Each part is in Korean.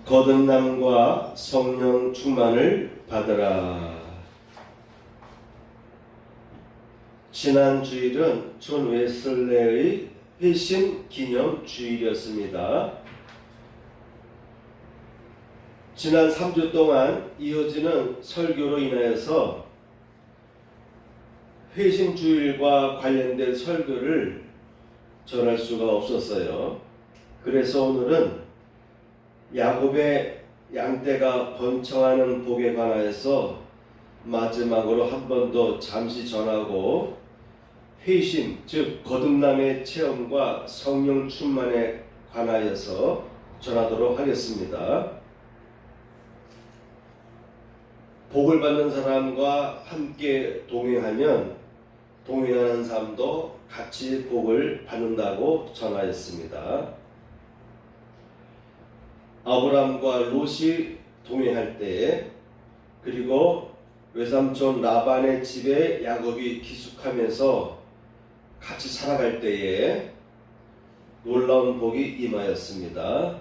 거듭남과 성령 충만을 받으라. 지난 주일은 존 웨슬레의 회심 기념 주일이었습니다. 지난 3주 동안 이어지는 설교로 인하여서 회심 주일과 관련된 설교를 전할 수가 없었어요. 그래서 오늘은 야곱의 양떼가 번창하는 복에 관하여서 마지막으로 한 번 더 잠시 전하고 회심, 즉 거듭남의 체험과 성령 충만에 관하여서 전하도록 하겠습니다. 복을 받는 사람과 함께 동행하면 동행하는 사람도 같이 복을 받는다고 전하였습니다. 아브람과 롯이 동행할 때, 그리고 외삼촌 라반의 집에 야곱이 기숙하면서 같이 살아갈 때에 놀라운 복이 임하였습니다.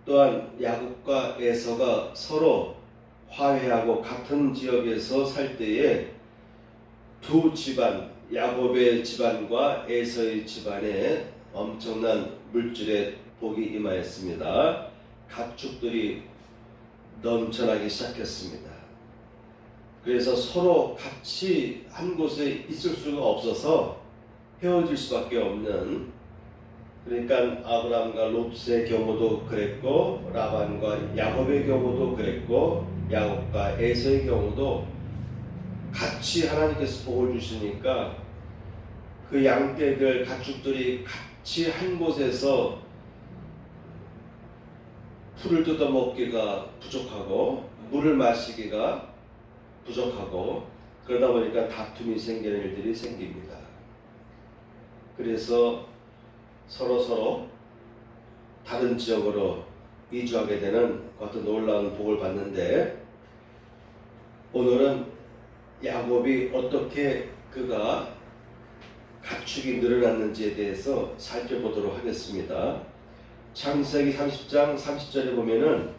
또한 야곱과 에서가 서로 화해하고 같은 지역에서 살 때에 두 집안, 야곱의 집안과 에서의 집안에 엄청난 물질의 복이 임하였습니다. 가축들이 넘쳐나기 시작했습니다. 그래서 서로 같이 한 곳에 있을 수가 없어서 헤어질 수밖에 없는, 그러니까 아브람과 롯의 경우도 그랬고, 라반과 야곱의 경우도 그랬고, 야곱과 에서의 경우도 같이 하나님께서 복을 주시니까 그 양떼들, 가축들이 같이 한 곳에서 풀을 뜯어먹기가 부족하고 물을 마시기가 부족하고, 그러다 보니까 다툼이 생기는 일들이 생깁니다. 그래서 서로 다른 지역으로 이주하게 되는 어떤 놀라운 복을 받는데, 오늘은 야곱이 어떻게 그가 가축이 늘어났는지에 대해서 살펴보도록 하겠습니다. 창세기 30장 30절에 보면은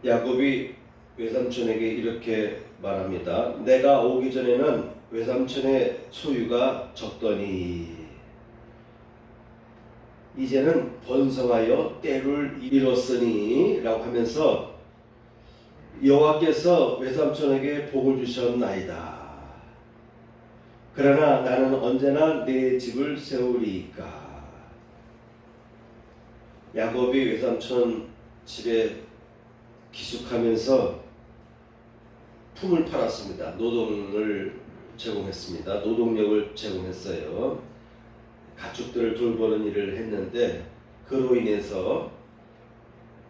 야곱이 외삼촌에게 이렇게 말합니다. 내가 오기 전에는 외삼촌의 소유가 적더니 이제는 번성하여 때를 이뤘으니 라고 하면서 여호와께서 외삼촌에게 복을 주셨나이다. 그러나 나는 언제나 내 집을 세우리이까. 야곱이 외삼촌 집에 기숙하면서 품을 팔았습니다. 노동을 제공했습니다. 노동력을 제공했어요. 가축들을 돌보는 일을 했는데, 그로 인해서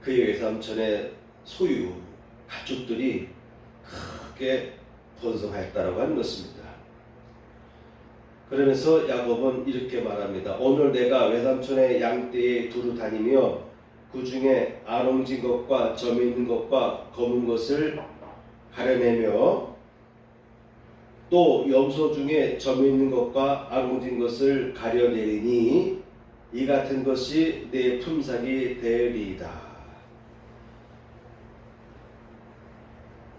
그의 외삼촌의 소유, 가축들이 크게 번성하였다라고 하는 것입니다. 그러면서 야곱은 이렇게 말합니다. 오늘 내가 외삼촌의 양떼에 두루 다니며 그 중에 아롱진 것과 점이 있는 것과 검은 것을 가려내며 또 염소 중에 점이 있는 것과 아롱진 것을 가려내리니 이 같은 것이 내 품삯이 되리이다.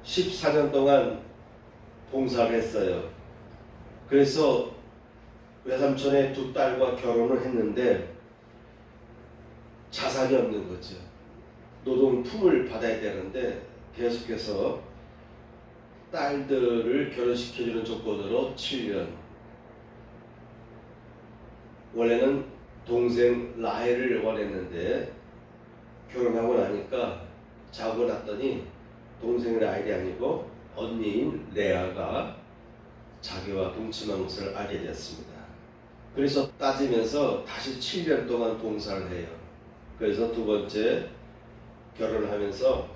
14년 동안 봉사를 했어요. 그래서 외삼촌의 두 딸과 결혼을 했는데 자산이 없는 거죠. 노동품을 받아야 되는데 계속해서 딸들을 결혼시켜주는 조건으로 7년, 원래는 동생 라헬을 원했는데 결혼하고 나니까 자고 났더니 동생 라헬이 아니고 언니인 레아가 자기와 동침한 것을 알게 되었습니다. 그래서 따지면서 다시 7년 동안 봉사를 해요. 그래서 두 번째 결혼을 하면서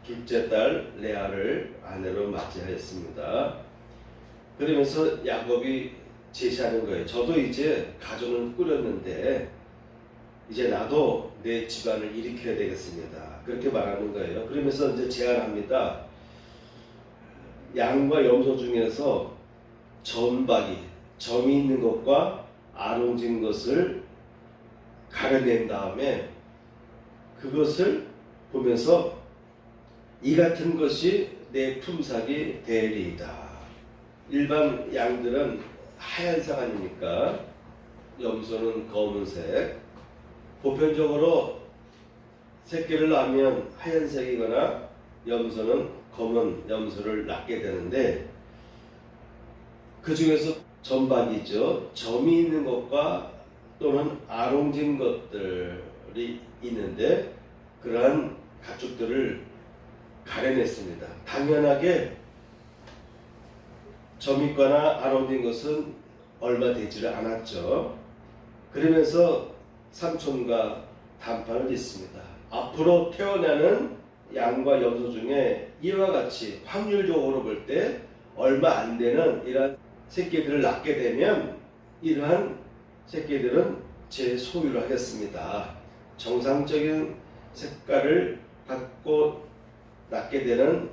둘째 딸 레아를 아내로 맞이하였습니다. 그러면서 야곱이 제시하는 거예요. 저도 이제 가정을 꾸렸는데 이제 나도 내 집안을 일으켜야 되겠습니다. 그렇게 말하는 거예요. 그러면서 이제 제안합니다. 양과 염소 중에서 점박이, 점이 있는 것과 아롱진 것을 가려낸 다음에 그것을 보면서 이 같은 것이 내 품삯이 되리이다. 일반 양들은 하얀색 아닙니까? 염소는 검은색. 보편적으로 새끼를 낳으면 하얀색이거나 염소는 검은 염소를 낳게 되는데, 그 중에서 점박이죠. 점이 있는 것과 또는 아롱진 것들이 있는데, 그러한 가축들을 가려냈습니다. 당연하게 점 있거나 아롱진 것은 얼마 되지를 않았죠. 그러면서 삼촌과 담판을 짓습니다. 앞으로 태어나는 양과 염소 중에 이와 같이 확률적으로 볼 때 얼마 안 되는 이러한 새끼들을 낳게 되면 이러한 새끼들은 제 소유로 하겠습니다. 정상적인 색깔을 갖고 낳게 되는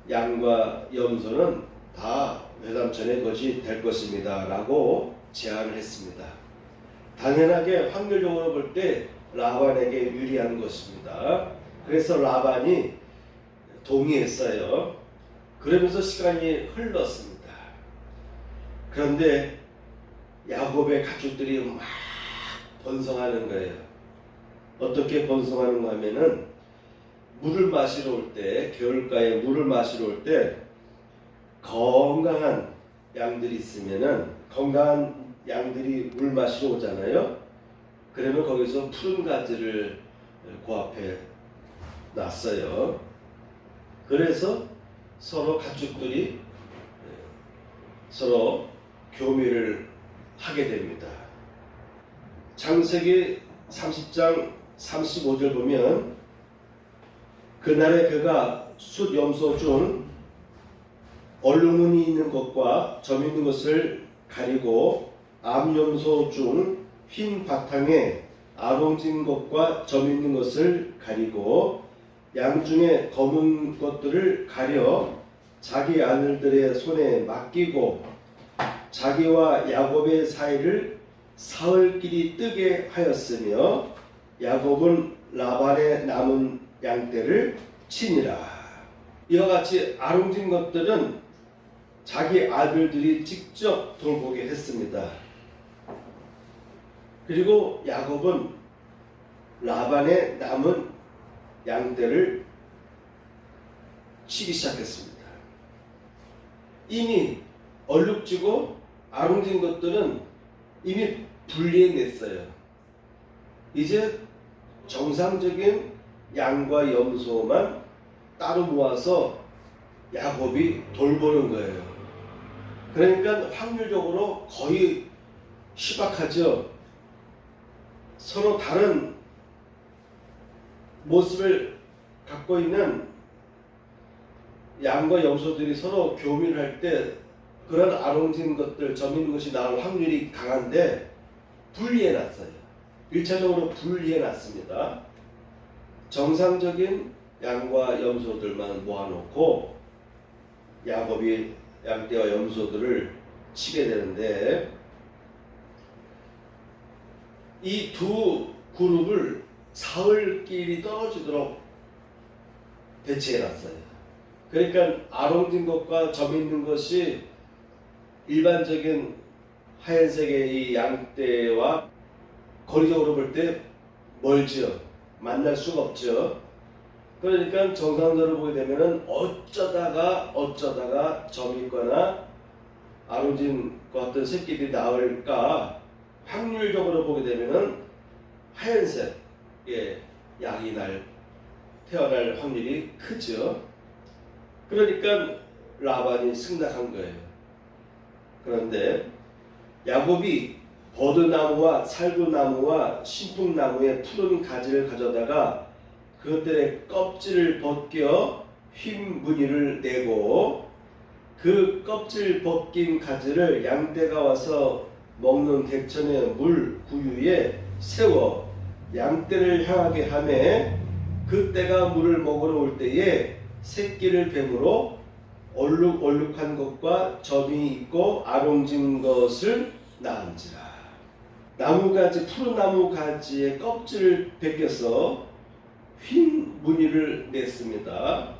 양과 염소는 다 외삼촌의 것이 될 것입니다 라고 제안을 했습니다. 당연하게 확률적으로 볼 때 라반에게 유리한 것입니다. 그래서 라반이 동의했어요. 그러면서 시간이 흘렀습니다. 그런데 야곱의 가축들이 막 번성하는 거예요. 어떻게 번성하는가 하면은, 물을 마시러 올 때, 겨울가에 물을 마시러 올 때 건강한 양들이 있으면은, 건강한 양들이 물 마시러 오잖아요. 그러면 거기서 푸른 가지를 그 앞에 놨어요. 그래서 서로 가축들이 서로 교미를 하게 됩니다. 창세기 30장 35절 보면, 그날에 그가 숫 염소 중 얼룩무늬 있는 것과 점 있는 것을 가리고 암염소 중 흰 바탕에 아롱진 것과 점 있는 것을 가리고 양 중에 검은 것들을 가려 자기 아들들의 손에 맡기고 자기와 야곱의 사이를 사흘길이 뜨게 하였으며, 야곱은 라반의 남은 양떼를 치니라. 이와 같이 아롱진 것들은 자기 아들들이 직접 돌보게 했습니다. 그리고 야곱은 라반의 남은 양떼를 치기 시작했습니다. 이미 얼룩지고 아롱진 것들은 이미 분리해냈어요. 이제 정상적인 양과 염소만 따로 모아서 야곱이 돌보는 거예요. 그러니까 확률적으로 거의 희박하죠. 서로 다른 모습을 갖고 있는 양과 염소들이 서로 교미를 할 때 그런 아롱진 것들, 점 있는 것이 나올 확률이 강한데 분리해놨어요. 1차적으로 분리해놨습니다. 정상적인 양과 염소들만 모아놓고 야곱이 양떼와 염소들을 치게 되는데, 이 두 그룹을 사흘길이 떨어지도록 배치해놨어요. 그러니까 아롱진 것과 점 있는 것이 일반적인 하얀색의 이 양떼와 거리적으로 볼 때 멀죠. 만날 수가 없죠. 그러니까 정상적으로 보게 되면은 어쩌다가 점 있거나 아롱진 같은 새끼들이 나올까, 확률적으로 보게 되면은 하얀색의 양이 태어날 확률이 크죠. 그러니까 라반이 승낙한 거예요. 그런데 야곱이 버드나무와 살구나무와 신풍나무의 푸른 가지를 가져다가 그것들의 껍질을 벗겨 흰 무늬를 내고 그 껍질 벗긴 가지를 양떼가 와서 먹는 객천의 물 구유에 세워 양떼를 향하게 하매, 그때가 물을 먹으러 올 때에 새끼를 뱀으로 얼룩얼룩한 것과 점이 있고 아롱진 것을 낳은지라. 나무가지, 푸른 나무가지의 껍질을 벗겨서 흰 무늬를 냈습니다.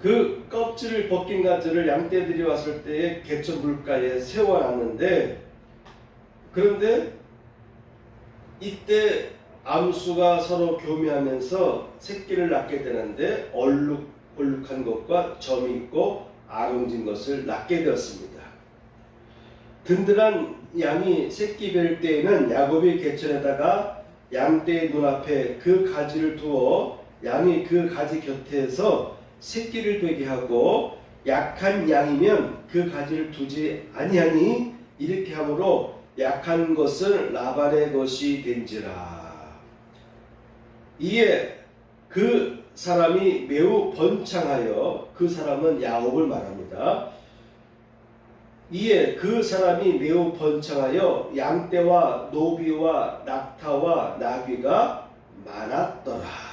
그 껍질을 벗긴 가지를 양떼들이 왔을 때에 개천 물가에 세워놨는데, 그런데 이때 암수가 서로 교미하면서 새끼를 낳게 되는데 얼룩얼룩한 것과 점이 있고 아롱진 것을 낳게 되었습니다. 든든한 양이 새끼 뵐 때에는 야곱이 개천에다가 양떼의 눈앞에 그 가지를 두어 양이 그 가지 곁에서 새끼를 되게 하고, 약한 양이면 그 가지를 두지 아니하니 이렇게 함으로 약한 것은 라반의 것이 된지라. 이에 그 사람이 매우 번창하여, 그 사람은 야곱을 말합니다. 이에 그 사람이 매우 번창하여 양떼와 노비와 낙타와 나귀가 많았더라.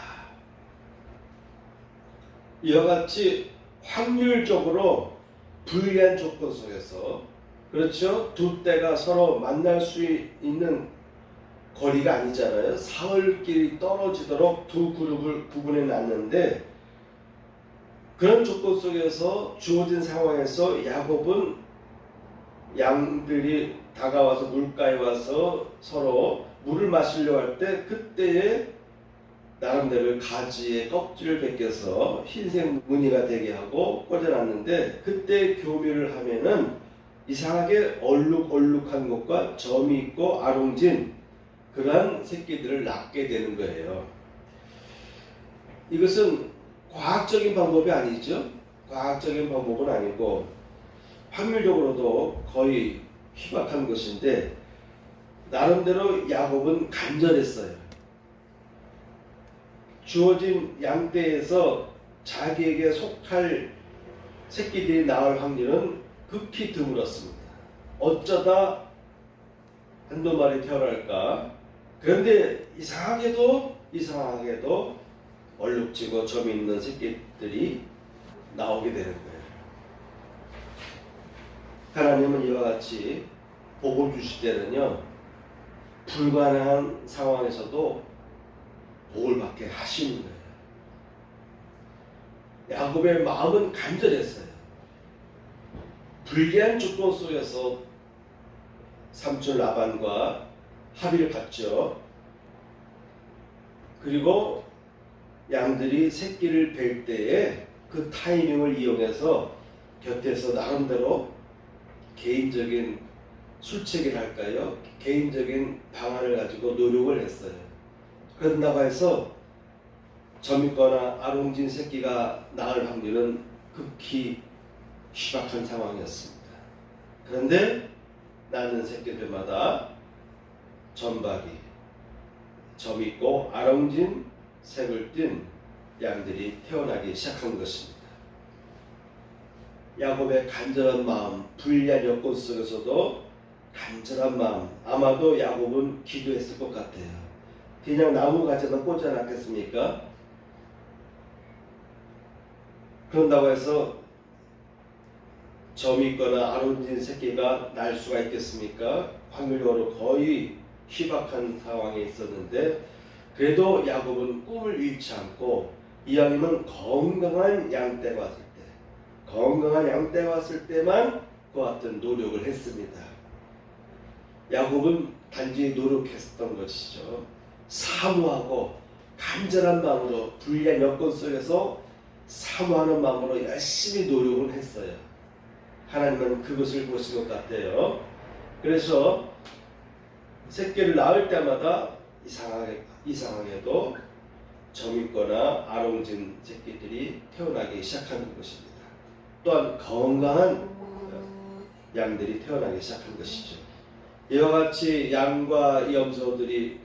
이와 같이 확률적으로 불리한 조건 속에서, 그렇죠? 두 떼가 서로 만날 수 있는 거리가 아니잖아요. 사흘길이 떨어지도록 두 그룹을 구분해 놨는데, 그런 조건 속에서 주어진 상황에서 야곱은 양들이 다가와서 물가에 와서 서로 물을 마시려고 할 때, 그때에 나름대로 가지에 껍질을 벗겨서 흰색 무늬가 되게 하고 꽂아놨는데, 그때 교미를 하면은 이상하게 얼룩얼룩한 것과 점이 있고 아롱진 그러한 새끼들을 낳게 되는 거예요. 이것은 과학적인 방법이 아니죠. 과학적인 방법은 아니고 확률적으로도 거의 희박한 것인데, 나름대로 야곱은 간절했어요. 주어진 양떼에서 자기에게 속할 새끼들이 나올 확률은 극히 드물었습니다. 어쩌다 한두 마리 태어날까? 그런데 이상하게도 얼룩지고 점이 있는 새끼들이 나오게 되는 거예요. 하나님은 이와 같이 복을 주실 때는요, 불가능한 상황에서도 복을 받게 하시는 거예요. 야곱의 마음은 간절했어요. 불리한 조건 속에서 삼촌 라반과 합의를 봤죠. 그리고 양들이 새끼를 뵐 때에 그 타이밍을 이용해서 곁에서 나름대로 개인적인 술책을 할까요? 개인적인 방안을 가지고 노력을 했어요. 그런다고 해서 점 있거나 아롱진 새끼가 낳을 확률은 극히 희박한 상황이었습니다. 그런데 낳는 새끼들마다 점박이, 점 있고 아롱진 색을 띤 양들이 태어나기 시작한 것입니다. 야곱의 간절한 마음, 불리한 여건 속에서도 간절한 마음, 아마도 야곱은 기도했을 것 같아요. 그냥 나무 가지만 꽂아놨겠습니까? 그런다고 해서 점이 있거나 아론진 새끼가 날 수가 있겠습니까? 확률적으로 거의 희박한 상황에 있었는데, 그래도 야곱은 꿈을 잃지 않고 이왕이면 건강한 양떼가 왔을 때만 그와 같은 노력을 했습니다. 야곱은 단지 노력했던 것이죠. 사모하고 간절한 마음으로, 불리한 여건 속에서 사모하는 마음으로 열심히 노력을 했어요. 하나님은 그것을 보신 것 같아요. 그래서 새끼를 낳을 때마다 이상하게도 점 있거나 아롱진 새끼들이 태어나기 시작하는 것입니다. 또한 건강한 양들이 태어나기 시작한 것이죠. 이와 같이 양과 염소들이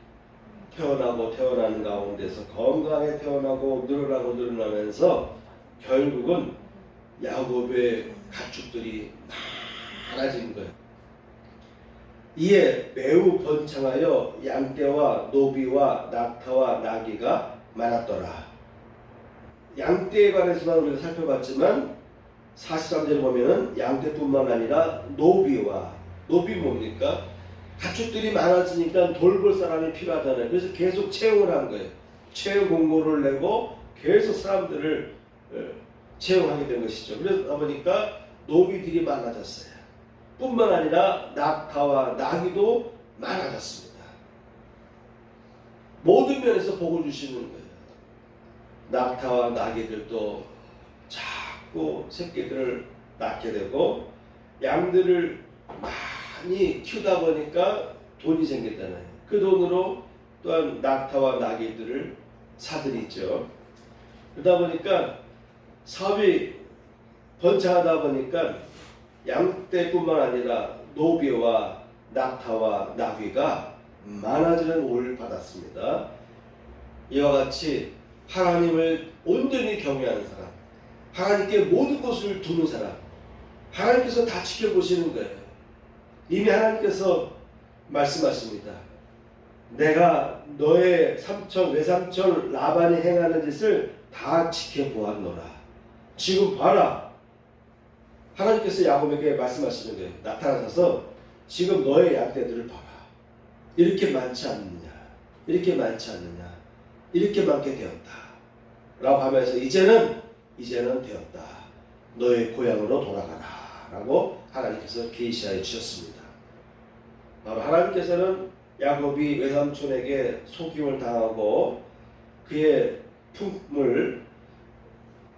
태어나는 가운데서 건강하게 태어나고 늘어나면서 결국은 야곱의 가축들이 많아진 거예요. 이에 매우 번창하여 양떼와 노비와 낙타와 나귀가 많았더라. 양떼에 관해서만 우리가 살펴봤지만 43절에 보면은 양떼뿐만 아니라 노비 뭡니까? 가축들이 많아지니까 돌볼 사람이 필요하잖아요. 그래서 계속 채용을 한 거예요. 채용 공고를 내고 계속 사람들을 채용하게 된 것이죠. 그러다 보니까 노비들이 많아졌어요. 뿐만 아니라 낙타와 나귀도 많아졌습니다. 모든 면에서 복을 주시는 거예요. 낙타와 나귀들도 자꾸 새끼들을 낳게 되고 양들을 많이 키우다 보니까 돈이 생겼잖아요. 그 돈으로 또한 낙타와 나귀들을 사들이죠. 그러다 보니까 사업이 번창하다 보니까 양떼뿐만 아니라 노비와 낙타와 나귀가 많아지는 복을 받았습니다. 이와 같이 하나님을 온전히 경외하는 사람, 하나님께 모든 것을 두는 사람, 하나님께서 다 지켜보시는 거예요. 이미 하나님께서 말씀하십니다. 내가 너의 삼촌, 외삼촌 라반이 행하는 짓을 다 지켜보았노라. 지금 봐라. 하나님께서 야곱에게 말씀하시는 거예요. 나타나셔서 지금 너의 양떼들을 봐라. 이렇게 많지 않느냐. 이렇게 많지 않느냐. 이렇게 많게 되었다. 라고 하면서 이제는 되었다. 너의 고향으로 돌아가라. 라고 하나님께서 계시하여 주셨습니다. 바로 하나님께서는 야곱이 외삼촌에게 속임을 당하고 그의 품을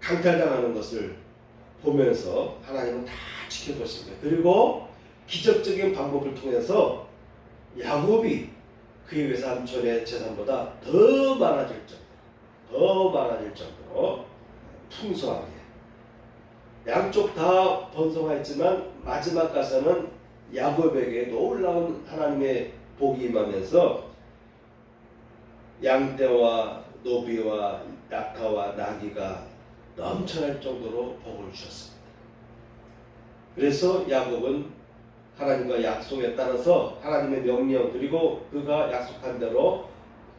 강탈당하는 것을 보면서 하나님은 다 지켜보십니다. 그리고 기적적인 방법을 통해서 야곱이 그의 외삼촌의 재산보다 더 많아질 정도로 풍성하게 양쪽 다 번성하였지만 마지막 가서는 야곱에게 놀라운 하나님의 복이 임하면서 양떼와 노비와 낙타와 나귀가 넘쳐날 정도로 복을 주셨습니다. 그래서 야곱은 하나님과 약속에 따라서 하나님의 명령 그리고 그가 약속한 대로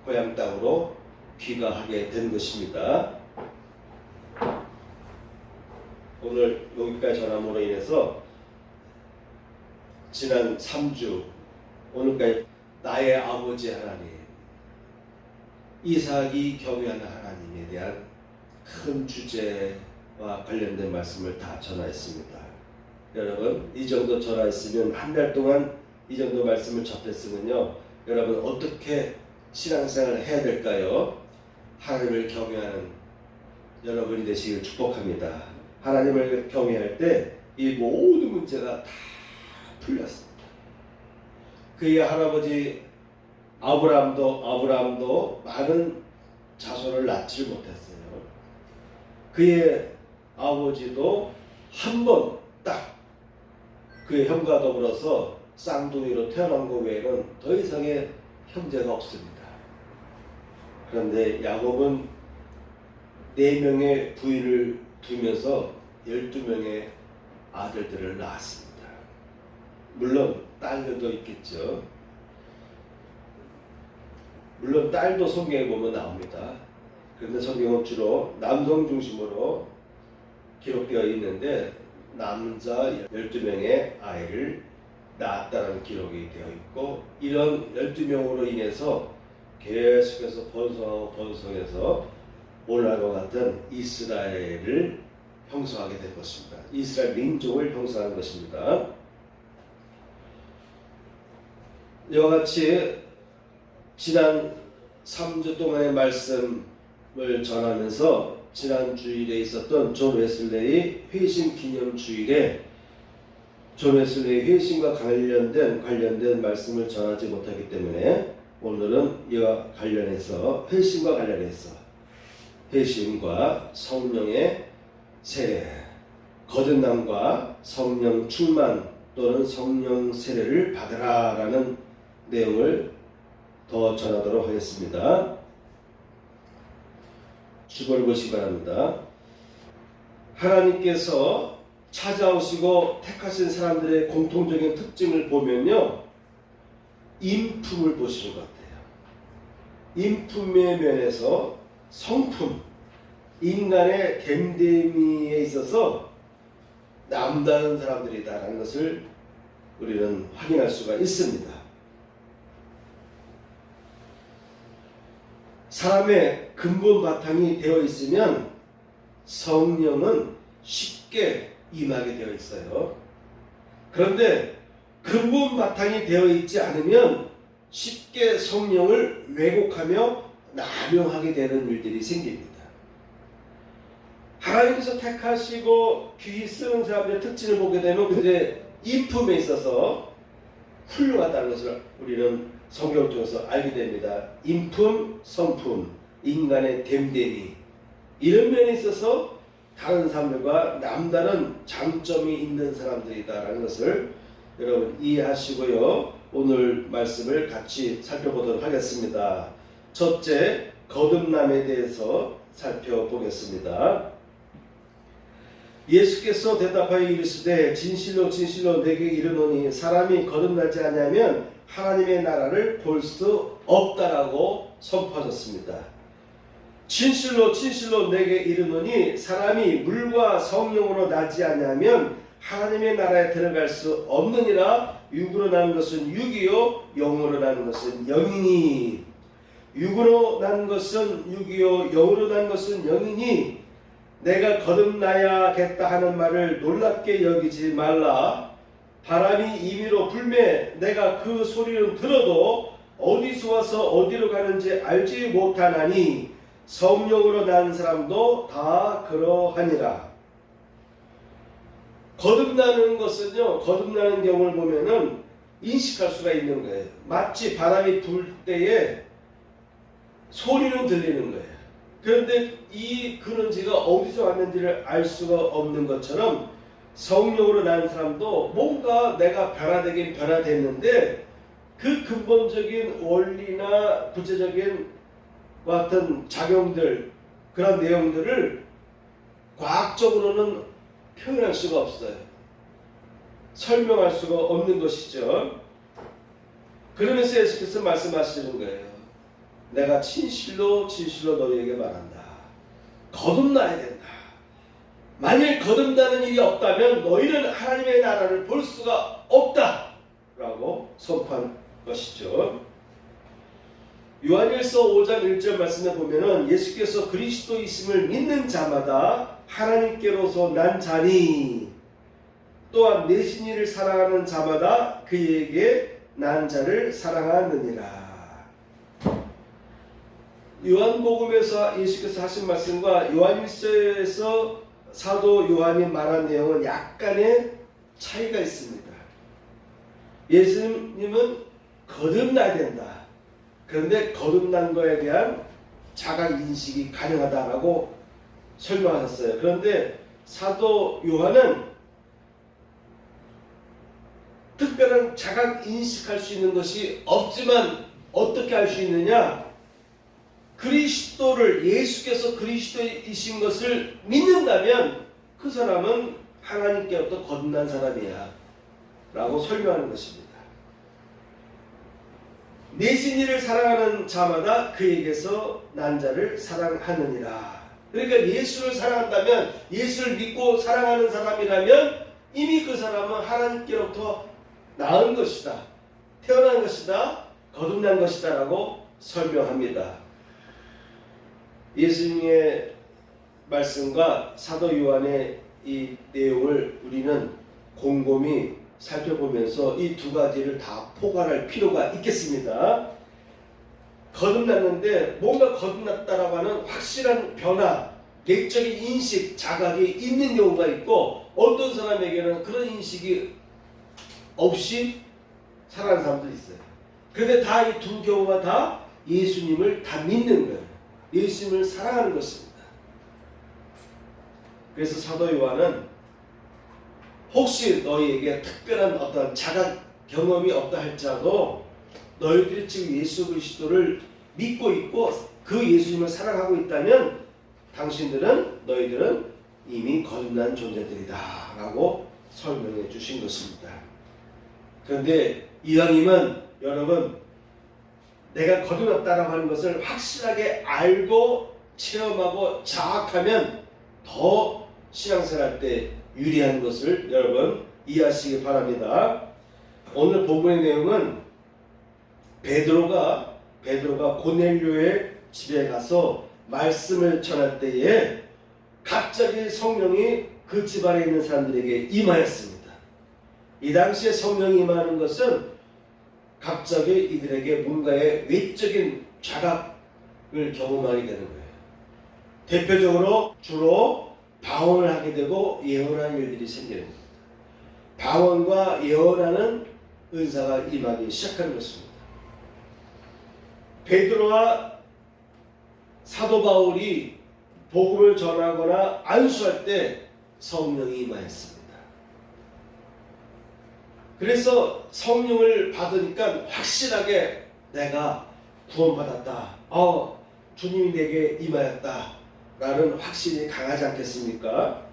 고향 땅으로 귀가하게 된 것입니다. 오늘 여기까지 전함으로 인해서 지난 3주 오늘까지 나의 아버지 하나님, 이삭이 경외하는 하나님에 대한 큰 주제와 관련된 말씀을 다 전하였습니다. 여러분 이 정도 전하였으면 한 달 동안 이 정도 말씀을 접했으면요 여러분 어떻게 신앙생활을 해야 될까요? 하나님을 경외하는 여러분이 되시길 축복합니다. 하나님을 경외할 때 이 모든 문제가 다 풀렸습니다. 그의 할아버지 아브라함도 많은 자손을 낳지 못했어요. 그의 아버지도 한 번 딱 그의 형과 더불어서 쌍둥이로 태어난 것 외에는 더 이상의 형제가 없습니다. 그런데 야곱은 4명의 부인을 두면서 12명의 아들들을 낳았습니다. 물론 딸들도 있겠죠. 물론 딸도 성경에 보면 나옵니다. 그런데 성경은 주로 남성 중심으로 기록되어 있는데 남자 12명의 아이를 낳았다는 기록이 되어 있고 이런 12명으로 인해서 계속해서 번성해서 오늘과 같은 이스라엘을 형성하게 된 것입니다. 이스라엘 민족을 형성한 것입니다. 이와 같이 지난 3주 동안의 말씀을 전하면서 지난 주일에 있었던 존 웨슬레이 회심 기념 주일에 존 웨슬레이 회심과 관련된 말씀을 전하지 못하기 때문에 오늘은 이와 관련해서 회심과 성령의 세례, 거듭남과 성령 충만 또는 성령 세례를 받으라라는 내용을 더 전하도록 하겠습니다. 주보를 보시기 바랍니다. 하나님께서 찾아오시고 택하신 사람들의 공통적인 특징을 보면요. 인품을 보시는 것 같아요. 인품의 면에서 성품, 인간의 됨됨이에 있어서 남다른 사람들이다라는 것을 우리는 확인할 수가 있습니다. 사람의 근본 바탕이 되어 있으면 성령은 쉽게 임하게 되어 있어요. 그런데 근본 바탕이 되어 있지 않으면 쉽게 성령을 왜곡하며 남용하게 되는 일들이 생깁니다. 하나님께서 택하시고 귀히 쓰는 사람들의 특징을 보게 되면 그들의 인품에 있어서 훌륭하다는 것을 우리는 성경을 통해서 알게 됩니다. 인품, 성품, 인간의 됨됨이, 이런 면에 있어서 다른 사람들과 남다른 장점이 있는 사람들이다라는 것을 여러분 이해하시고요. 오늘 말씀을 같이 살펴보도록 하겠습니다. 첫째, 거듭남에 대해서 살펴보겠습니다. 예수께서 대답하여 이르시되 진실로 진실로 내게 이르노니 사람이 거듭나지 않으면 하나님의 나라를 볼 수 없다라고 선포하셨습니다. 진실로 진실로 내게 이르노니 사람이 물과 성령으로 나지 않으면 하나님의 나라에 들어갈 수 없느니라. 육으로 나는 것은 육이요 영으로 나는 것은 영이니, 육으로 난 것은 육이요 영으로 난 것은 영이니 내가 거듭나야겠다 하는 말을 놀랍게 여기지 말라. 바람이 임의로 불매 내가 그 소리를 들어도 어디서 와서 어디로 가는지 알지 못하나니 성령으로 난 사람도 다 그러하니라. 거듭나는 것은요, 거듭나는 경우를 보면은 인식할 수가 있는 거예요. 마치 바람이 불 때에 소리는 들리는 거예요. 그런데 이 그런지가 어디서 왔는지를 알 수가 없는 것처럼 성령으로 난 사람도 뭔가 내가 변화되긴 변화됐는데 그 근본적인 원리나 구체적인 같은 작용들, 그런 내용들을 과학적으로는 표현할 수가 없어요. 설명할 수가 없는 것이죠. 그러면서 예수께서 말씀하시는 거예요. 내가 진실로 진실로 너희에게 말한다. 거듭나야 된다. 만일 거듭나는 일이 없다면 너희는 하나님의 나라를 볼 수가 없다 라고 선포한 것이죠. 요한일서 5장 1절 말씀에 보면은 예수께서 그리스도이심을 믿는 자마다 하나님께로서 난 자니 또한 내신 이를 사랑하는 자마다 그에게 난 자를 사랑하느니라. 요한복음에서 예수께서 하신 말씀과 요한일서에서 사도 요한이 말한 내용은 약간의 차이가 있습니다. 예수님은 거듭나야 된다. 그런데 거듭난 거에 대한 자각인식이 가능하다라고 설명하셨어요. 그런데 사도 요한은 특별한 자각인식할 수 있는 것이 없지만 어떻게 할 수 있느냐? 그리스도를, 예수께서 그리스도이신 것을 믿는다면 그 사람은 하나님께로부터 거듭난 사람이야 라고 설명하는 것입니다. 내신 이를 사랑하는 자마다 그에게서 난 자를 사랑하느니라. 그러니까 예수를 사랑한다면, 예수를 믿고 사랑하는 사람이라면 이미 그 사람은 하나님께로부터 나은 것이다, 태어난 것이다, 거듭난 것이다 라고 설명합니다. 예수님의 말씀과 사도 요한의 이 내용을 우리는 곰곰이 살펴보면서 이 두 가지를 다 포괄할 필요가 있겠습니다. 거듭났는데 뭔가 거듭났다라고 하는 확실한 변화, 내적인 인식, 자각이 있는 경우가 있고 어떤 사람에게는 그런 인식이 없이 살아가는 사람도 있어요. 그런데 다 이 두 경우가 다 예수님을 다 믿는 거예요. 예수님을 사랑하는 것입니다. 그래서 사도 요한은 혹시 너희에게 특별한 어떤 자각 경험이 없다 할지라도 너희들이 지금 예수 그리스도를 믿고 있고 그 예수님을 사랑하고 있다면 너희들은 이미 거듭난 존재들이다 라고 설명해 주신 것입니다. 그런데 이왕이면 여러분, 내가 거듭났다라고 하는 것을 확실하게 알고 체험하고 자학하면 더 신앙생활 때 유리한 것을 여러분 이해하시기 바랍니다. 오늘 본문의 내용은 베드로가 고넬료의 집에 가서 말씀을 전할 때에 갑자기 성령이 그 집안에 있는 사람들에게 임하였습니다. 이 당시에 성령이 임하는 것은 갑자기 이들에게 뭔가의 외적인 자각을 경험하게 되는 거예요. 대표적으로 주로 방언을 하게 되고 예언하는 일들이 생기는 겁니다. 방언과 예언하는 은사가 임하기 시작하는 것입니다. 베드로와 사도 바울이 복음을 전하거나 안수할 때 성령이 임하였습니다. 그래서 성령을 받으니까 확실하게 내가 구원받았다. 주님이 내게 임하였다. 라는 확신이 강하지 않겠습니까?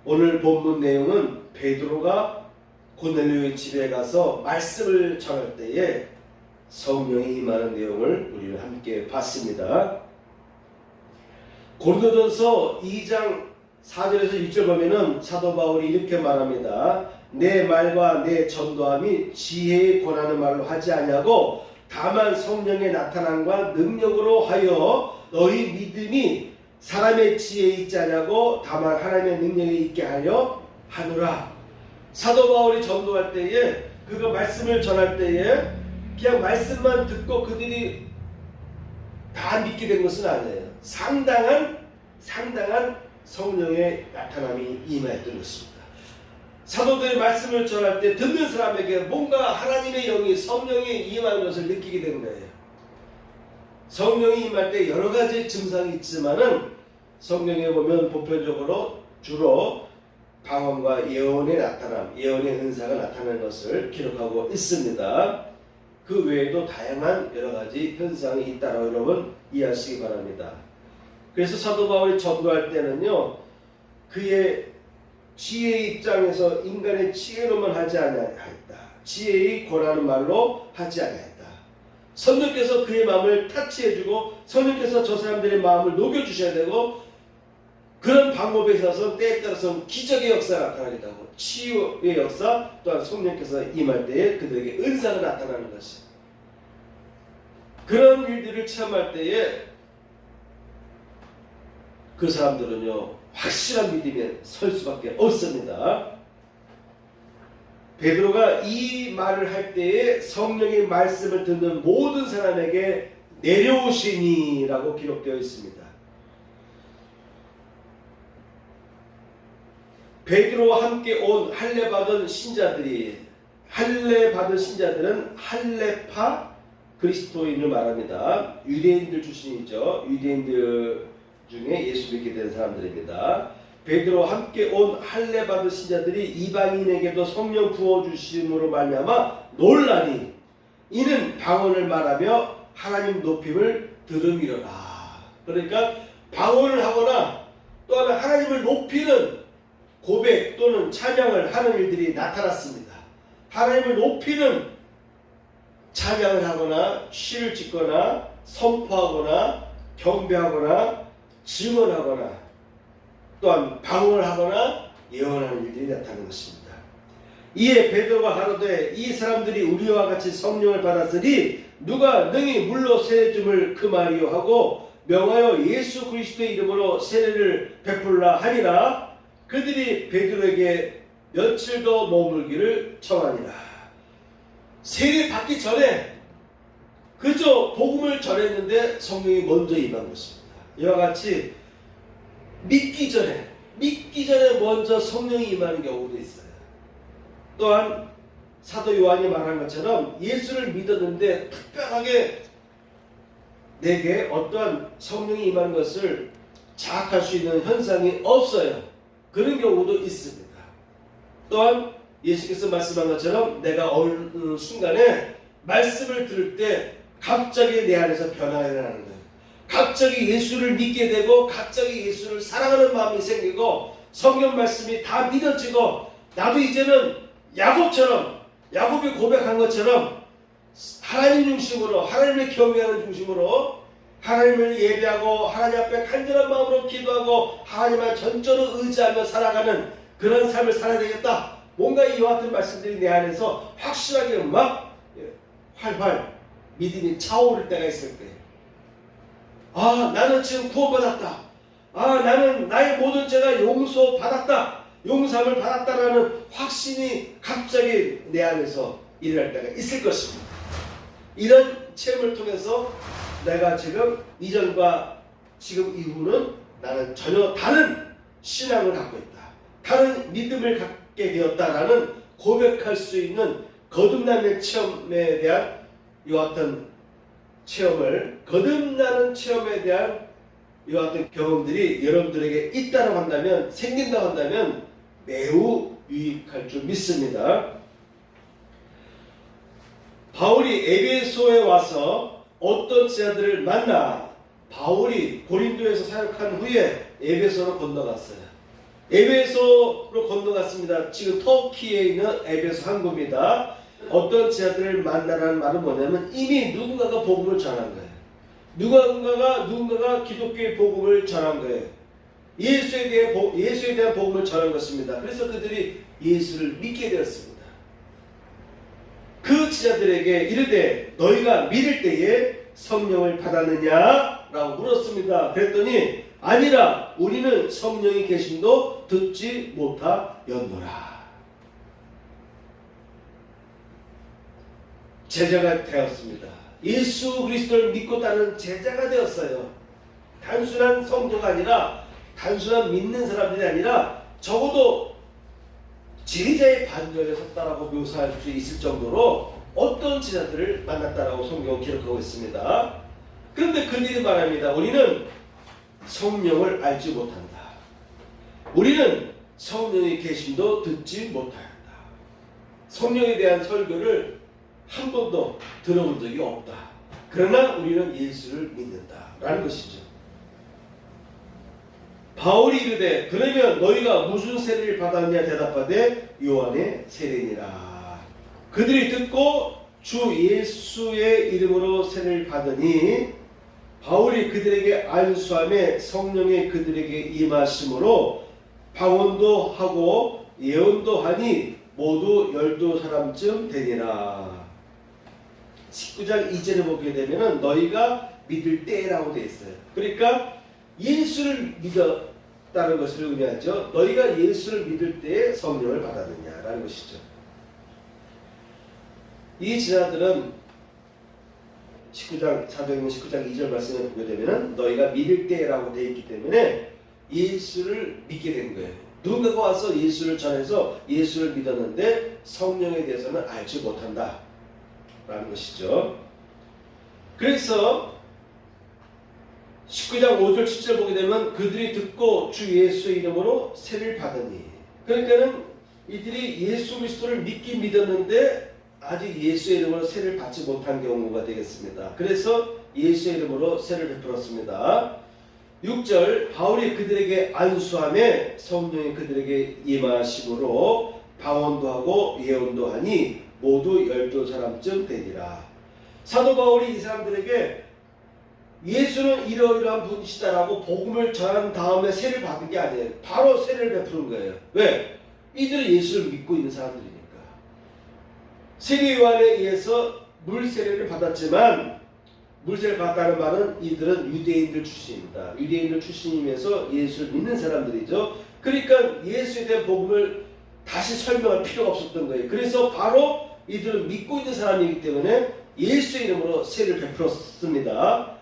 오늘 본문 내용은 베드로가 고넬료의 집에 가서 말씀을 전할 때에 성령이 임하는 내용을 우리는 함께 봤습니다. 고린도전서 2장 4절에서 1절 보면은 사도 바울이 이렇게 말합니다. 내 말과 내 전도함이 지혜에 권하는 말로 하지 아니하고 다만 성령의 나타남과 능력으로 하여 너희 믿음이 사람의 지혜에 있지 아니하고 다만 하나님의 능력에 있게 하려 하노라. 사도 바울이 전도할 때에 그거 말씀을 전할 때에 그냥 말씀만 듣고 그들이 다 믿게 된 것은 아니에요. 상당한 성령의 나타남이 임하였던 것입니다. 사도들의 말씀을 전할 때 듣는 사람에게 뭔가 하나님의 영이 성령이 임하는 것을 느끼게 된 거예요. 성령이 임할 때 여러 가지 증상이 있지만은 성경에 보면 보편적으로 주로 방언과 예언의 나타남, 예언의 은사가 나타나는 것을 기록하고 있습니다. 그 외에도 다양한 여러 가지 현상이 있다라고 여러분 이해하시기 바랍니다. 그래서 사도 바울이 전도할 때는요, 그의 지혜의 입장에서 인간의 지혜로만 하지 아니하였다. 지혜의 권하는 말로 하지 아니하였다. 성령께서 그의 마음을 타치해주고 성령께서 저 사람들의 마음을 녹여주셔야 되고 그런 방법에 있어서 때에 따라서 기적의 역사가 나타나기도 하고 치유의 역사 또한 성령께서 임할 때에 그들에게 은사가 나타나는 것이 그런 일들을 체험할 때에 그 사람들은요 확실한 믿음에 설 수밖에 없습니다. 베드로가 이 말을 할 때에 성령의 말씀을 듣는 모든 사람에게 내려오시니라고 기록되어 있습니다. 베드로와 함께 온 할례 받은 신자들은 할례파 그리스도인을 말합니다. 유대인들 출신이죠. 유대인들 중에 예수 믿게 된 사람들입니다. 베드로와 함께 온 할례 받은 신자들이 이방인에게도 성령 부어 주심으로 말미암아 놀라니 이는 방언을 말하며 하나님 높임을 들음이로라. 그러니까 방언을 하거나 또 하나님을 높이는 고백 또는 찬양을 하는 일들이 나타났습니다. 하나님을 높이는 찬양을 하거나 시를 짓거나 선포하거나 경배하거나 증언하거나 또한 방언을 하거나 예언하는 일들이 나타나는 것입니다. 이에 베드로가 가로되 이 사람들이 우리와 같이 성령을 받았으니 누가 능히 물로 세례줌을 금하리요 하고 명하여 예수 그리스도의 이름으로 세례를 베풀라 하니라. 그들이 베드로에게 며칠 더 머물기를 청하니라. 세례 받기 전에 그저 복음을 전했는데 성령이 먼저 임한 것입니다. 이와 같이 믿기 전에 먼저 성령이 임하는 경우도 있어요. 또한 사도 요한이 말한 것처럼 예수를 믿었는데 특별하게 내게 어떠한 성령이 임하는 것을 자학할 수 있는 현상이 없어요. 그런 경우도 있습니다. 또한 예수께서 말씀한 것처럼 내가 어느 순간에 말씀을 들을 때 갑자기 내 안에서 변화가 일어나는 거예요. 갑자기 예수를 믿게 되고 갑자기 예수를 사랑하는 마음이 생기고 성경 말씀이 다 믿어지고 나도 이제는 야곱이 고백한 것처럼 하나님 중심으로 하나님을 경외하는 중심으로 하나님을 예배하고 하나님 앞에 간절한 마음으로 기도하고 하나님을 전적으로 의지하며 살아가는 그런 삶을 살아야 되겠다. 뭔가 이와 같은 말씀들이 내 안에서 확실하게 막 활활 믿음이 차오를 때가 있을 거예요. 아, 나는 지금 구원받았다. 아, 나는 나의 모든 죄가 용서받았다. 용서함을 받았다라는 확신이 갑자기 내 안에서 일어날 때가 있을 것입니다. 이런 체험을 통해서 내가 지금 이전과 지금 이후는 나는 전혀 다른 신앙을 갖고 있다. 다른 믿음을 갖게 되었다라는 고백할 수 있는 거듭남의 체험에 대한 이와 같은 체험을, 거듭나는 체험에 대한 이와 같은 경험들이 여러분들에게 있다고 한다면, 생긴다고 한다면 매우 유익할 줄 믿습니다. 바울이 에베소에 와서 어떤 제자들을 만나 바울이 고린도에서 사역한 후에 에베소로 건너갔어요. 에베소로 건너갔습니다. 지금 터키에 있는 에베소 항구입니다. 어떤 제자들을 만나라는 말은 뭐냐면 이미 누군가가 복음을 전한 거예요. 누군가가 기독교의 복음을 전한 거예요. 예수에 대한 복음을 전한 것입니다. 그래서 그들이 예수를 믿게 되었습니다. 그 제자들에게 이르되 너희가 믿을 때에 성령을 받았느냐? 라고 물었습니다. 그랬더니 아니라 우리는 성령이 계심도 듣지 못하였노라. 제자가 되었습니다. 예수 그리스도를 믿고 따르는 제자가 되었어요. 단순한 성도가 아니라, 단순한 믿는 사람들이 아니라 적어도 제자의 반열에 섰다라고 묘사할 수 있을 정도로 어떤 제자들을 만났다라고 성경은 기록하고 있습니다. 그런데 그들이 말합니다. 우리는 성령을 알지 못한다. 우리는 성령의 계심도 듣지 못한다. 성령에 대한 설교를 한 번도 들어본 적이 없다. 그러나 우리는 예수를 믿는다 라는 것이죠. 바울이 이르되 그러면 너희가 무슨 세례를 받았냐 대답하되 요한의 세례니라. 그들이 듣고 주 예수의 이름으로 세례를 받으니 바울이 그들에게 안수함에 성령의 그들에게 임하심으로 방언도 하고 예언도 하니 모두 12사람쯤 되니라. 19장 2절에 보게 되면 너희가 믿을 때라고 되어 있어요. 그러니까 예수를 믿었다는 것을 의미하죠. 너희가 예수를 믿을 때에 성령을 받았느냐라는 것이죠. 이 제자들은 4도행전 19장 2절 말씀을 보게 되면 너희가 믿을 때라고 되어 있기 때문에 예수를 믿게 된 거예요. 누군가가 와서 예수를 전해서 예수를 믿었는데 성령에 대해서는 알지 못한다 라는 것이죠. 그래서 19장 5절 7절 보게 되면 그들이 듣고 주 예수의 이름으로 세례를 받으니, 그러니까는 이들이 예수 그리스도를 믿긴 믿었는데 아직 예수의 이름으로 세례를 받지 못한 경우가 되겠습니다. 그래서 예수의 이름으로 세례를 베풀었습니다. 6절 바울이 그들에게 안수함에 성령이 그들에게 임하심으로 방언도 하고 예언도 하니 모두 12사람쯤 되니라. 사도 바울이 이 사람들에게 예수는 이러이러한 분이시다라고 복음을 전한 다음에 세례를 받은 게 아니에요. 바로 세례를 베푸는 거예요. 왜? 이들은 예수를 믿고 있는 사람들이니까. 세례 요한에 의해서 물세례를 받았지만, 물세례를 받았다는 말은 이들은 유대인들 출신입니다. 유대인들 출신이면서 예수를 믿는 사람들이죠. 그러니까 예수에 대한 복음을 다시 설명할 필요가 없었던 거예요. 그래서 바로 이들은 믿고 있는 사람이기 때문에 예수의 이름으로 세례를 베풀었습니다.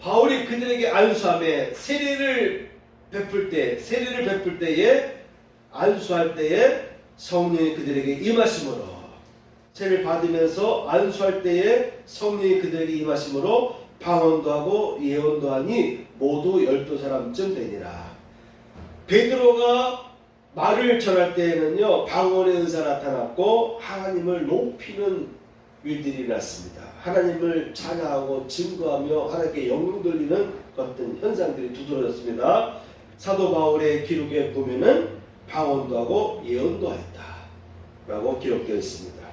바울이 그들에게 안수함에 세례를 베풀 때에 안수할 때에 성령이 그들에게 임하심으로, 세례를 받으면서 안수할 때에 성령이 그들에게 임하심으로 방언도 하고 예언도 하니 모두 12사람쯤 되니라. 베드로가 말을 전할 때에는요 방언의 은사 나타났고 하나님을 높이는 일들이 일어났습니다. 하나님을 찬양하고 증거하며 하나님께 영광 돌리는 어떤 현상들이 두드러졌습니다. 사도 바울의 기록에 보면은 방언도 하고 예언도 하였다 라고 기록되어 있습니다.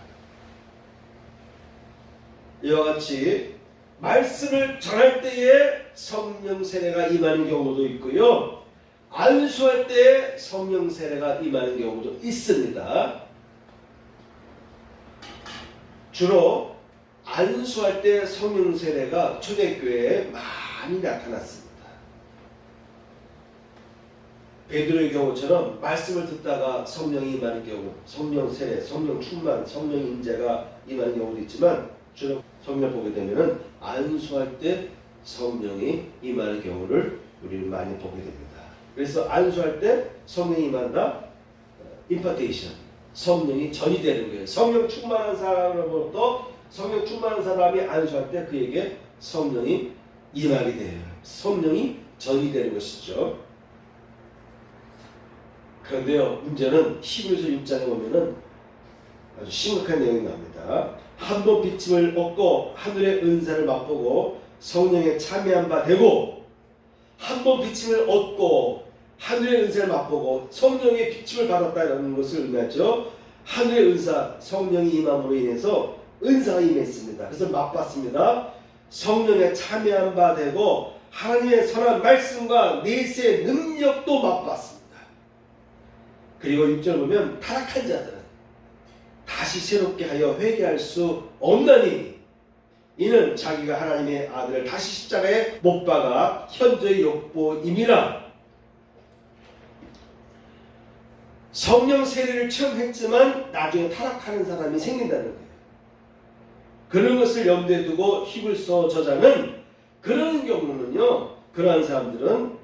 이와 같이 말씀을 전할 때에 성령 세례가 임하는 경우도 있고요, 안수할 때에 성령 세례가 임하는 경우도 있습니다. 주로 안수할 때 성령 세례가 초대교회에 많이 나타났습니다. 베드로의 경우처럼 말씀을 듣다가 성령이 임하는 경우, 성령 세례, 성령 충만, 성령 임재가 임하는 경우도 있지만 주로 성령 보게 되면은 안수할 때 성령이 임하는 경우를 우리는 많이 보게 됩니다. 그래서 안수할 때 성령이 임한다, 임파테이션, 성령이 전이 되는 거예요. 성령 충만한 사람으로부터 성령 충만한 사람이 안수할 때 그에게 성령이 임하게 돼요. 성령이 전이 되는 것이죠. 그런데요, 문제는 히브리서 6장에 보면은 아주 심각한 내용이 나옵니다. 한 번 빚짐을 얻고 하늘의 은사를 맛보고 성령에 참여한 바 되고, 한 번 빚짐을 얻고 하늘의 은사를 맛보고 성령의 빚짐을 받았다는 것을 의미하죠. 하늘의 은사, 성령이 임함으로 인해서 은사가 임했습니다. 그래서 맛봤습니다. 성령에 참여한 바 되고 하나님의 선한 말씀과 내세의 능력도 맛봤습니다. 그리고 6절 보면 타락한 자들은 다시 새롭게 하여 회개할 수 없나니 이는 자기가 하나님의 아들을 다시 십자가에 못 박아 현저히 욕보임이라. 성령 세례를 처음 했지만 나중에 타락하는 사람이 생긴다는 거예요. 그런 것을 염두에 두고 히브리서 저자는 그런 경우는요, 그러한 사람들은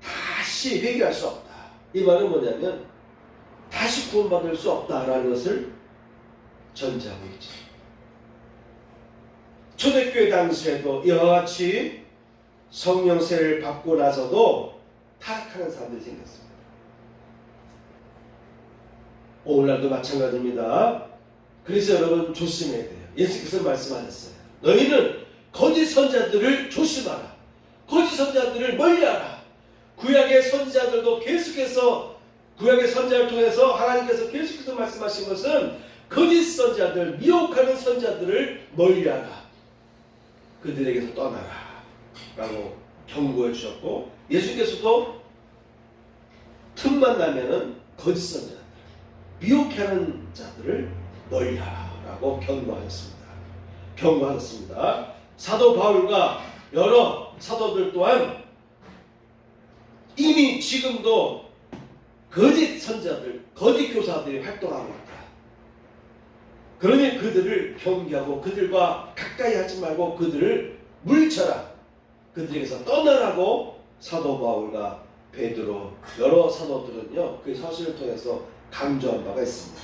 다시 회개할 수 없다. 이 말은 뭐냐면 다시 구원받을 수 없다라는 것을 전제하고 있죠. 초대교회 당시에도 이와 같이 성령 세례를 받고 나서도 타락하는 사람들이 생겼습니다. 오늘날도 마찬가지입니다. 그래서 여러분 조심해야 돼요. 예수께서 말씀하셨어요. 너희는 거짓 선자들을 조심하라. 거짓 선자들을 멀리하라. 구약의 선지자들도 계속해서 구약의 선지자를 통해서 하나님께서 계속해서 말씀하신 것은 거짓 선지자들, 미혹하는 선지자들을 멀리하라. 그들에게서 떠나라 라고 경고해 주셨고, 예수께서도 틈만 나면은 거짓 선지자들, 미혹하는 자들을 멀리하라 라고 경고하셨습니다. 사도 바울과 여러 사도들 또한 이미 지금도 거짓 선지자들, 거짓 교사들이 활동하고 있다. 그러니 그들을 경계하고 그들과 가까이 하지 말고 그들을 물리쳐라. 그들에게서 떠나라고 사도 바울과 베드로, 여러 사도들은요, 그 서신을 통해서 강조한 바가 있습니다.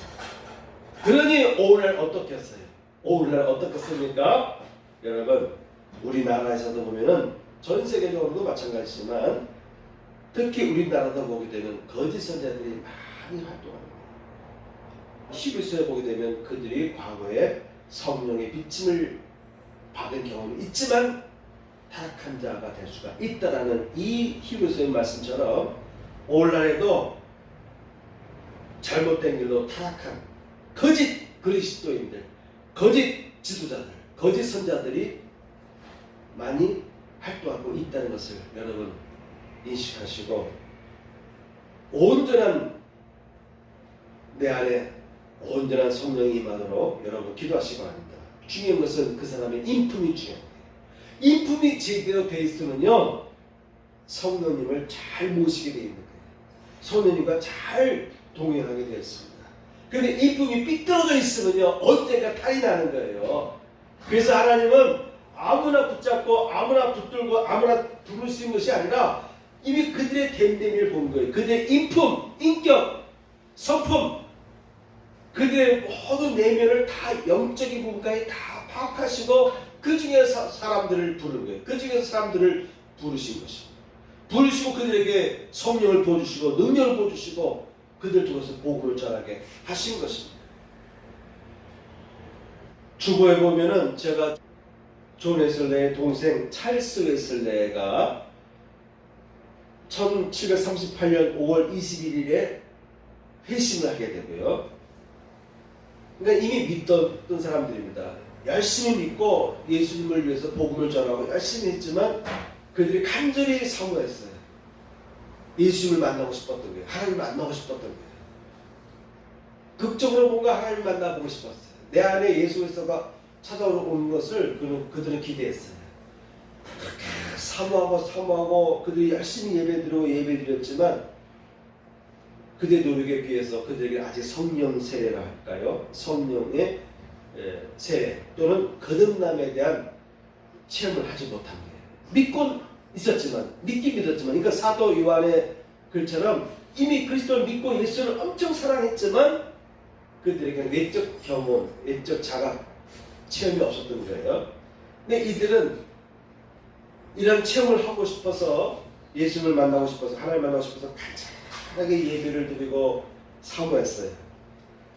그러니 오늘날 어떻게 했어요? 오늘날 어떻게 했습니까? 여러분, 우리나라에서도 보면은 전 세계적으로도 마찬가지지만 특히 우리나라도 보게 되면 거짓 선지자들이 많이 활동합니다. 히브리서에 보게 되면 그들이 과거에 성령의 빚짐을 받은 경험이 있지만 타락한 자가 될 수가 있다라는 이 히브리서의 말씀처럼 오늘날에도 잘못된 길로 타락한 거짓 그리스도인들, 거짓 지도자들, 거짓 선자들이 많이 활동하고 있다는 것을 여러분 인식하시고, 온전한 내 안에 온전한 성령이 임하도록 여러분 기도하시기 바랍니다. 중요한 것은 그 사람의 인품이 중요합니다. 인품이 제대로 되어 있으면요, 성령님을 잘 모시게 되어 있는 거예요. 성령님과 잘 동행하게 되어 있습니다. 그런데 인품이 삐뚤어져 있으면요, 언젠가 탈이 나는 거예요. 그래서 하나님은 아무나 붙잡고 아무나 붙들고 아무나 부르시는 것이 아니라 이미 그들의 됨됨이를 본 거예요. 그들의 인품, 인격, 성품, 그들의 모든 내면을 다 영적인 부분까지 다 파악하시고 그 중에서 사람들을 부른 거예요. 그 중에서 사람들을 부르신 것입니다. 부르시고 그들에게 성령을 부어주시고 능력을 부어주시고 그들 통해서 복음을 전하게 하신 것입니다. 주보에 보면은 제가 존 웨슬레의 동생 찰스 웨슬레가 1738년 5월 21일에 회심을 하게 되고요. 그러니까 이미 믿던 사람들입니다. 열심히 믿고 예수님을 위해서 복음을 전하고 열심히 했지만 그들이 간절히 사모했어요. 예수님을 만나고 싶었던 거예요. 하나님을 만나고 싶었던 거예요. 극적으로 뭔가 하나님을 만나보고 싶었어요. 내 안에 예수 그리스도가 찾아오는 것을 그들은 기대했어요. 그렇게 사모하고 그들이 열심히 예배드렸지만 그들의 노력에 비해서 그들에게 아직 성령 세례라 할까요? 성령의 세례 또는 거듭남에 대한 체험을 하지 못한 거예요. 믿곤 있었지만 믿긴 믿었지만 그러니까 사도 요한의 글처럼 이미 그리스도를 믿고 예수를 엄청 사랑했지만 그들에게는 외적 경험, 외적 자각 체험이 없었던 거예요. 근데 이들은 이런 체험을 하고 싶어서 예수를 만나고 싶어서 하나님을 만나고 싶어서 간절하게 예배를 드리고 사모했어요.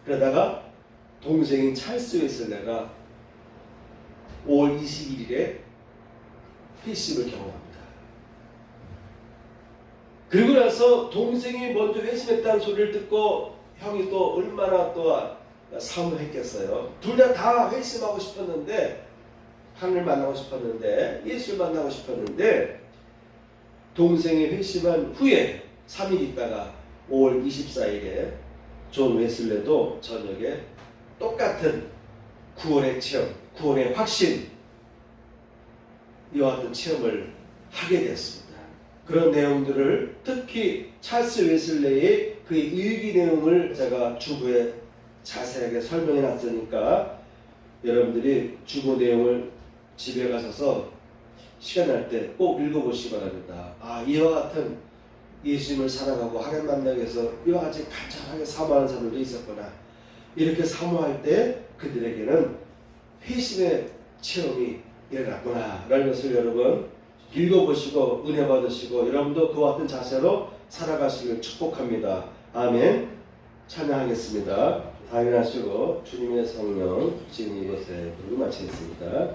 그러다가 동생인 찰스 웨슬레가 5월 21일에 회심을 경험합니다. 그리고 나서 동생이 먼저 회심했다는 소리를 듣고 형이 또 얼마나 또 사모했겠어요. 둘 다 회심하고 싶었는데 하나님을 만나고 싶었는데 예수를 만나고 싶었는데 동생이 회심한 후에 3일 있다가 5월 24일에 존 웨슬레도 저녁에 똑같은 구원의 체험, 구원의 확신 이와 같은 체험을 하게 되었습니다. 그런 내용들을 특히 찰스 웨슬레의 그의 일기 내용을 제가 주보에 자세하게 설명해 놨으니까 여러분들이 주보 내용을 집에 가셔서 시간 날 때 꼭 읽어보시기 바랍니다. 이와 같은 예수님을 사랑하고 하나님 만나기 위해서 이와 같이 간절하게 사모하는 사람들도 있었구나. 이렇게 사모할 때 그들에게는 회심의 체험이 일어났구나 라는 것을 여러분 읽어보시고 은혜 받으시고 여러분도 그와 같은 자세로 살아가시길 축복합니다. 아멘. 찬양하겠습니다. 다 일어나시고 주님의 성령 지금 이곳에 부르고 마치겠습니다.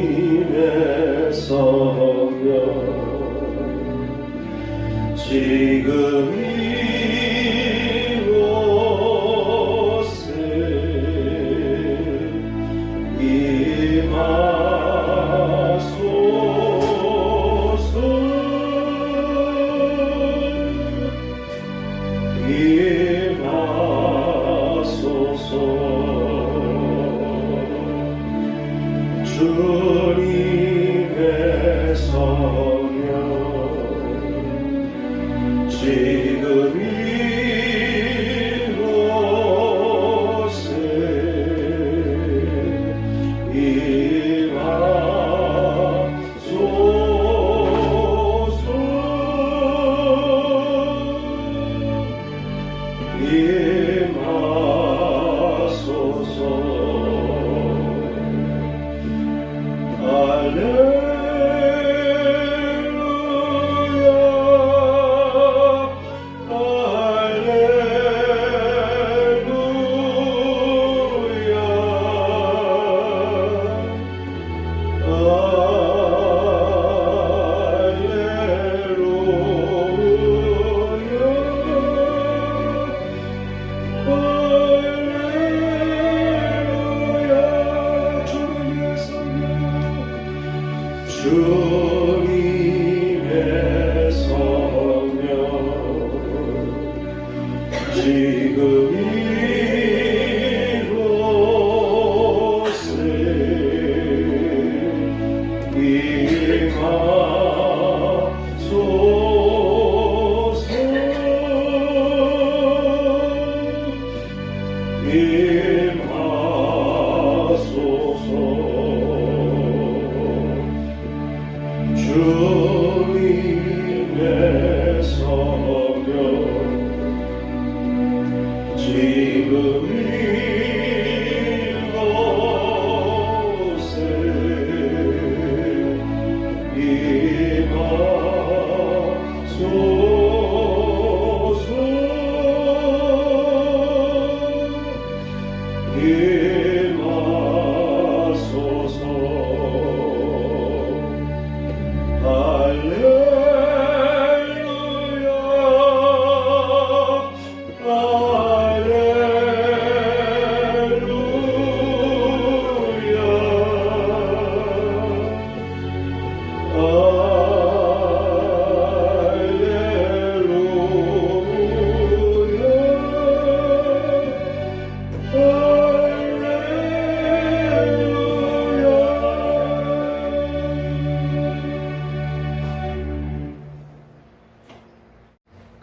주님의 성령 지금 이곳에 임하소서. 주님의 성령 지금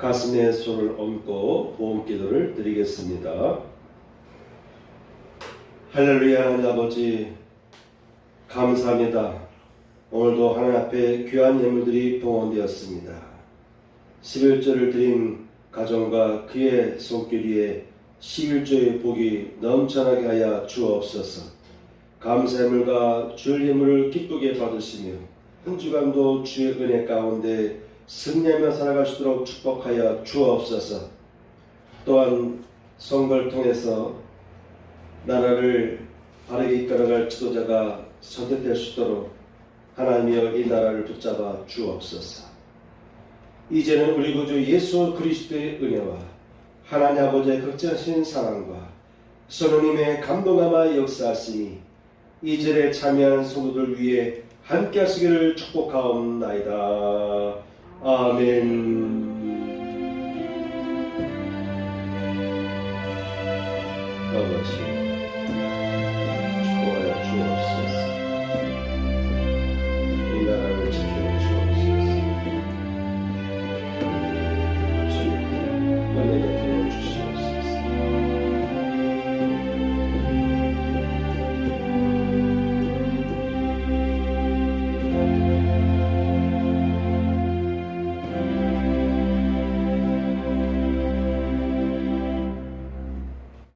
가슴에 손을 얹고 보험기도를 드리겠습니다. 할렐루야. 하나님 아버지 감사합니다. 오늘도 하나님 앞에 귀한 예물들이 봉헌되었습니다. 11조를 드린 가정과 그의 손길 위에 11조의 복이 넘쳐나게 하여 주옵소서. 감사 예물과 주일 예물을 기쁘게 받으시며 한 주간도 주의 은혜 가운데 승리하며 살아갈 수 있도록 축복하여 주옵소서. 또한 선거를 통해서 나라를 바르게 이끌어갈 지도자가 선택될 수 있도록 하나님이여 이 나라를 붙잡아 주옵소서. 이제는 우리 구주 예수 그리스도의 은혜와 하나님 아버지의 극진하신 사랑과 성령님의 감동함과 역사하시니 이절에 참여한 성도들 위해 함께 하시기를 축복하옵나이다. 아멘. 아버지